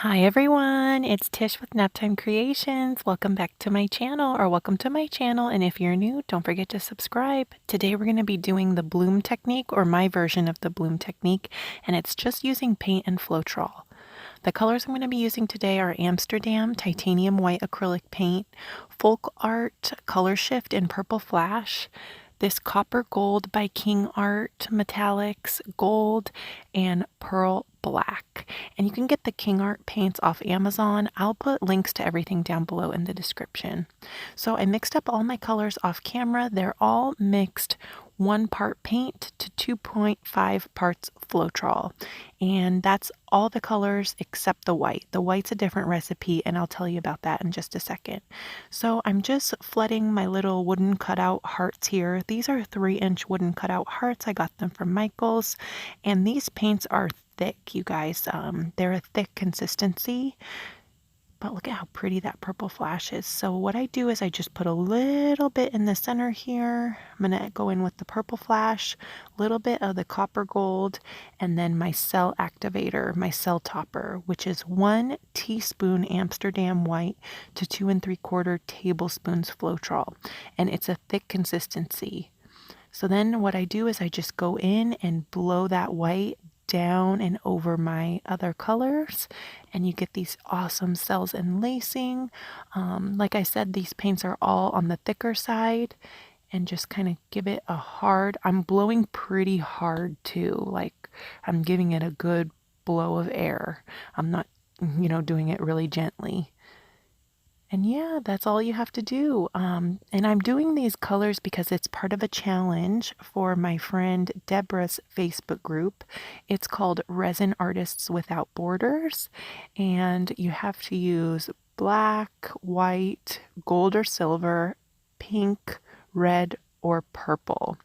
Hi everyone, it's Tish with Naptime Creations. Welcome back to my channel, or welcome to my channel, and if you're new, don't forget to subscribe. Today we're going to be doing the bloom technique, or my version of the bloom technique, and it's just using paint and floetrol. The colors I'm going to be using today are Amsterdam Titanium White Acrylic Paint, Folkart Color Shift in Purple Flash, this Copper Gold by King Art Metallics Gold, and Pearl Black. And you can get the King Art paints off Amazon. I'll put links to everything down below in the description. So I mixed up all my colors off camera. They're all mixed 1 part paint to 2.5 parts floetrol. And that's all the colors except the white. The white's a different recipe, and I'll tell you about that in just a second. So I'm just flooding my little wooden cutout hearts here. These are 3-inch wooden cutout hearts. I got them from Michael's, and these paints are thick, you guys. They're a thick consistency. But look at how pretty that purple flash is. So what I do is I just put a little bit in the center here. I'm going to go in with the purple flash, a little bit of the copper gold, and then my cell activator, my cell topper, which is 1 teaspoon Amsterdam white to 2 3/4 tablespoons floetrol. And it's a thick consistency. So then what I do is I just go in and blow that white down and over my other colors, and you get these awesome cells and lacing. Like I said, these paints are all on the thicker side, and just kind of give it a hard, I'm blowing pretty hard too, like I'm giving it a good blow of air. I'm not, doing it really gently. And yeah, that's all you have to do. And I'm doing these colors because it's part of a challenge for my friend Deborah's Facebook group. It's called Resin Artists Without Borders. And you have to use black, white, gold or silver, pink, red, or purple.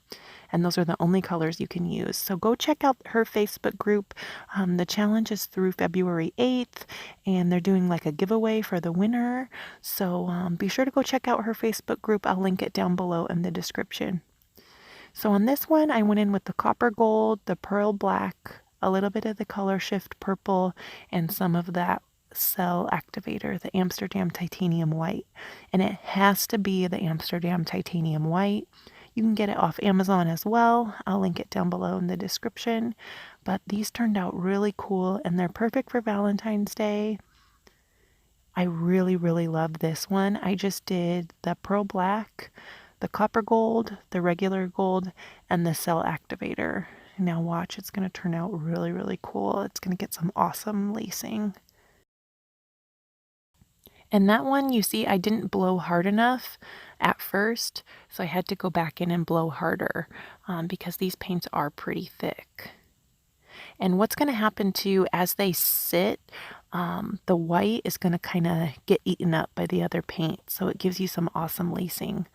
And those are the only colors you can use. So go check out her Facebook group. The challenge is through February 8th, and they're doing like a giveaway for the winner. So be sure to go check out her Facebook group. I'll link it down below in the description. So on this one, I went in with the copper gold, the pearl black, a little bit of the color shift purple, and some of that cell activator, the Amsterdam titanium white. And it has to be the Amsterdam titanium white. You can get it off Amazon as well. I'll link it down below in the description. But these turned out really cool, and they're perfect for Valentine's Day. I really, really love this one. I just did the pearl black, the copper gold, the regular gold, and the cell activator. Now watch, it's going to turn out really, really cool. It's going to get some awesome lacing. And that one, you see, I didn't blow hard enough at first, so I had to go back in and blow harder because these paints are pretty thick. And what's going to happen too, as they sit, the white is going to kind of get eaten up by the other paint, so it gives you some awesome lacing.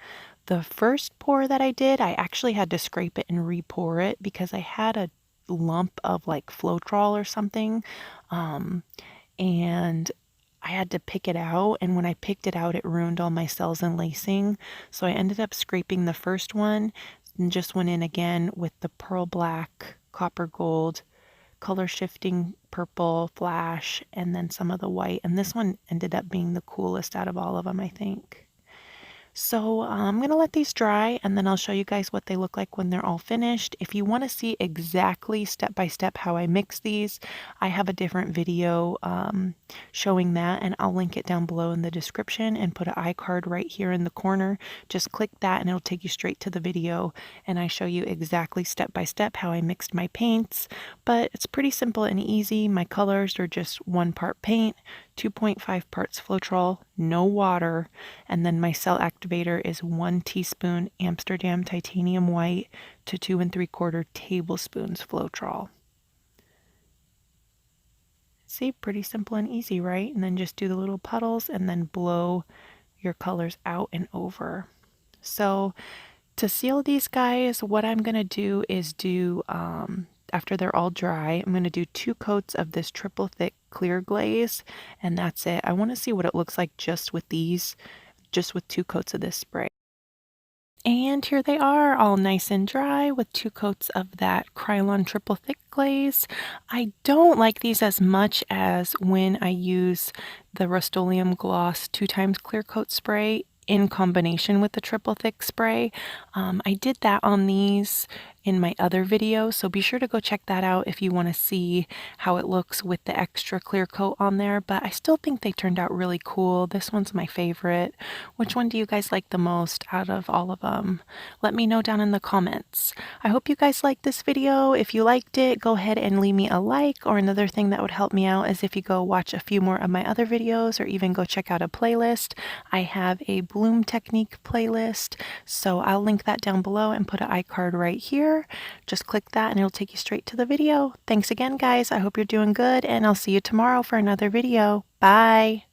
The first pour that I did, I actually had to scrape it and re-pour it because I had a lump of like floetrol or something, and I had to pick it out, and when I picked it out, it ruined all my cells and lacing. So I ended up scraping the first one and just went in again with the pearl black, copper gold, color shifting purple flash, and then some of the white. And this one ended up being the coolest out of all of them, I think. So I'm going to let these dry, and then I'll show you guys what they look like when they're all finished. If you want to see exactly step by step how I mix these, I have a different video showing that, and I'll link it down below in the description and put an iCard right here in the corner. Just click that and it'll take you straight to the video, and I show you exactly step by step how I mixed my paints. But it's pretty simple and easy. My colors are just 1 part paint, 2.5 parts floetrol, no water, and then my cell activator is 1 teaspoon Amsterdam titanium white to 2 3/4 tablespoons floetrol. See, pretty simple and easy, right? And then just do the little puddles and then blow your colors out and over. So to seal these guys, what I'm going to do is after they're all dry, I'm going to do 2 coats of this triple thick clear glaze, and that's it. I want to see what it looks like just with these, just with 2 coats of this spray. And here they are, all nice and dry with 2 coats of that krylon triple thick glaze. I don't like these as much as when I use the Rust-Oleum Gloss 2 times clear coat spray in combination with the triple thick spray. I did that on these in my other video, so be sure to go check that out if you want to see how it looks with the extra clear coat on there, but I still think they turned out really cool. This one's my favorite. Which one do you guys like the most out of all of them? Let me know down in the comments. I hope you guys liked this video. If you liked it, go ahead and leave me a like, or another thing that would help me out is if you go watch a few more of my other videos or even go check out a playlist. I have a bloom technique playlist, so I'll link that down below and put an iCard right here. Just click that and it'll take you straight to the video. Thanks again, guys. I hope you're doing good, and I'll see you tomorrow for another video. Bye!